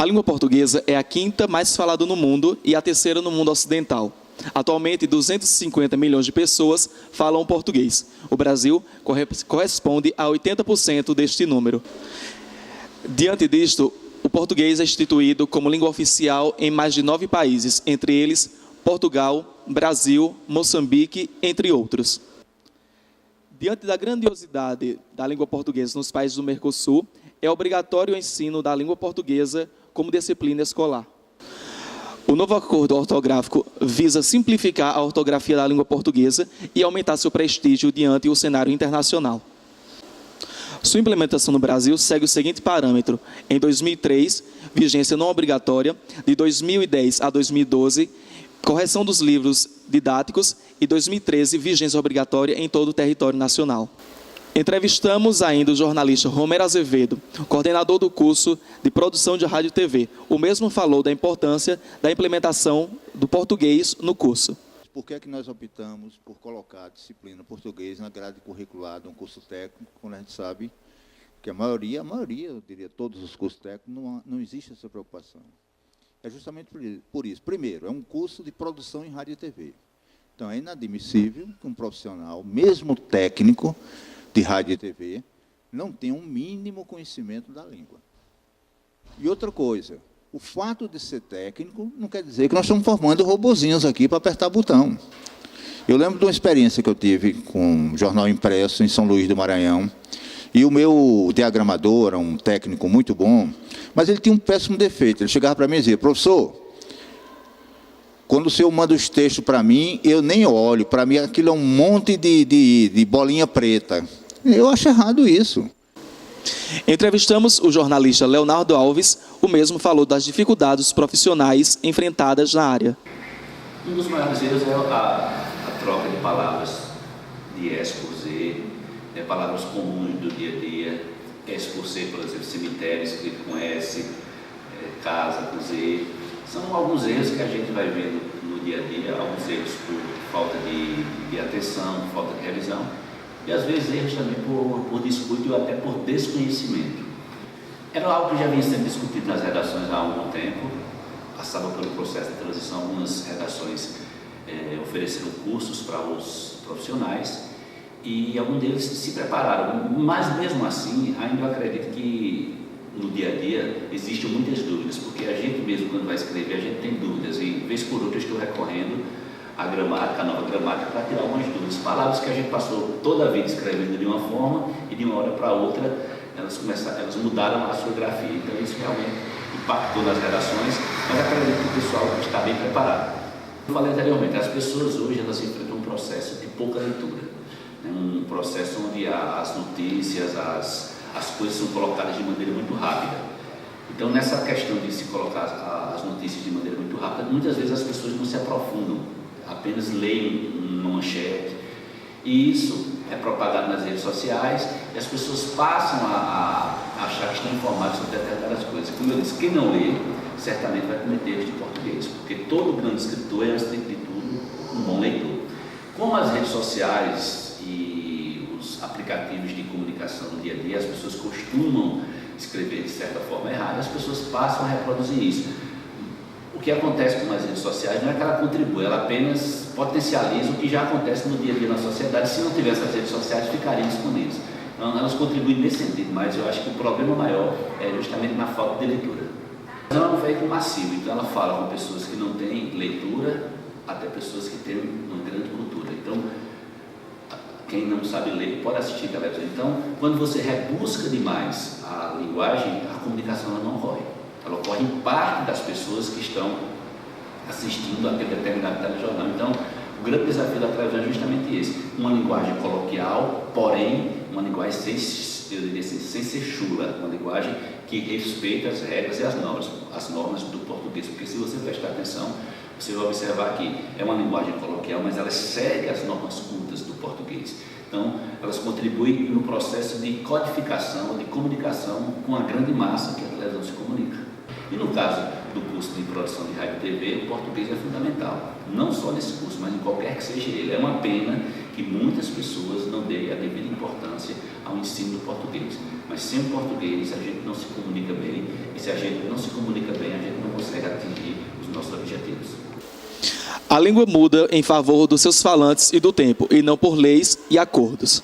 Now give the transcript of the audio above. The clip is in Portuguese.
A língua portuguesa é a quinta mais falada no mundo e a terceira no mundo ocidental. Atualmente, 250 milhões de pessoas falam português. O Brasil corresponde a 80% deste número. Diante disto, o português é instituído como língua oficial em mais de 9 países, entre eles Portugal, Brasil, Moçambique, entre outros. Diante da grandiosidade da língua portuguesa nos países do Mercosul, é obrigatório o ensino da língua portuguesa como disciplina escolar. O novo acordo ortográfico visa simplificar a ortografia da língua portuguesa e aumentar seu prestígio diante do cenário internacional. Sua implementação no Brasil segue o seguinte parâmetro: em 2003, vigência não obrigatória; de 2010 a 2012, correção dos livros didáticos; e 2013, vigência obrigatória em todo o território nacional. Entrevistamos ainda o jornalista Romero Azevedo, coordenador do curso de produção de rádio e TV. O mesmo falou da importância da implementação do português no curso. Por que é que nós optamos por colocar a disciplina português na grade curricular de um curso técnico, quando a gente sabe que a maioria, eu diria todos os cursos técnicos, não existe essa preocupação? É justamente por isso. Primeiro, é um curso de produção em rádio e TV. Então, é inadmissível que um profissional, mesmo técnico, de rádio e TV, não tem um mínimo conhecimento da língua. E outra coisa, o fato de ser técnico não quer dizer que nós estamos formando robozinhos aqui para apertar botão. Eu lembro de uma experiência que eu tive com um jornal impresso em São Luís do Maranhão, e o meu diagramador era um técnico muito bom, mas ele tinha um péssimo defeito. Ele chegava para mim e dizia: professor, quando o senhor manda os textos para mim, eu nem olho, para mim aquilo é um monte de bolinha preta. Eu acho errado isso. Entrevistamos o jornalista Leonardo Alves. O mesmo falou das dificuldades profissionais enfrentadas na área. Um dos maiores erros é a troca de palavras de S por Z, palavras comuns do dia a dia. S por C, por exemplo, cemitério escrito com S, casa com Z. São alguns erros que a gente vai vendo no dia a dia, alguns erros por falta de atenção, por falta de revisão, e às vezes erros também por descuido ou até por desconhecimento. Era algo que já vinha sendo discutido nas redações há algum tempo, passava pelo processo de transição. Algumas redações ofereceram cursos para os profissionais e alguns deles se prepararam, mas mesmo assim ainda eu acredito que no dia a dia existem muitas dúvidas, porque a gente mesmo quando vai escrever a gente tem dúvidas, e vez por outra eu estou recorrendo à gramática, à nova gramática, para tirar algumas dúvidas. Palavras que a gente passou toda a vida escrevendo de uma forma e de uma hora para outra elas mudaram a sua grafia. Então isso realmente impactou nas redações, mas acredito que o pessoal está bem preparado. Eu falei anteriormente, as pessoas hoje elas enfrentam um processo de pouca leitura, né? Um processo onde as notícias, as coisas são colocadas de maneira muito rápida. Então, nessa questão de se colocar as notícias de maneira muito rápida, muitas vezes as pessoas não se aprofundam, apenas leem uma manchete, e isso é propagado nas redes sociais, e as pessoas passam a achar que estão informadas sobre determinadas coisas. Como eu disse, quem não lê, certamente vai cometer erros de português, porque todo grande escritor é, antes de tudo, um bom leitor. Como as redes sociais e os aplicativos de comunicação no dia a dia, as pessoas costumam escrever de certa forma errada, as pessoas passam a reproduzir isso. O que acontece com as redes sociais não é que ela contribui, ela apenas potencializa o que já acontece no dia a dia na sociedade. Se não tivesse as redes sociais, ficariam disponíveis. Então, elas contribuem nesse sentido, mas eu acho que o problema maior é justamente na falta de leitura. Ela é um veículo massivo, então ela fala com pessoas que não têm leitura, até pessoas que têm uma grande cultura. Então, quem não sabe ler pode assistir televisão. Então, quando você rebusca demais a linguagem, a comunicação ela não ocorre. Ela ocorre em parte das pessoas que estão assistindo aquele determinado telejornal. Então, o grande desafio da televisão é justamente esse: uma linguagem coloquial, porém, uma linguagem sem ser chula, uma linguagem que respeita as regras e as normas do português. Porque se você prestar atenção, você vai observar que é uma linguagem coloquial, mas ela segue as normas cultas do português. Então, elas contribuem no processo de codificação, de comunicação com a grande massa que a televisão se comunica. E no caso do curso de produção de rádio e TV, o português é fundamental. Não só nesse curso, mas em qualquer que seja ele. É uma pena que muitas pessoas não deem a devida importância ao ensino do português. Mas sem o português a gente não se comunica bem, e se a gente não se comunica bem, a gente não consegue atingir os nossos objetivos. A língua muda em favor dos seus falantes e do tempo, e não por leis e acordos.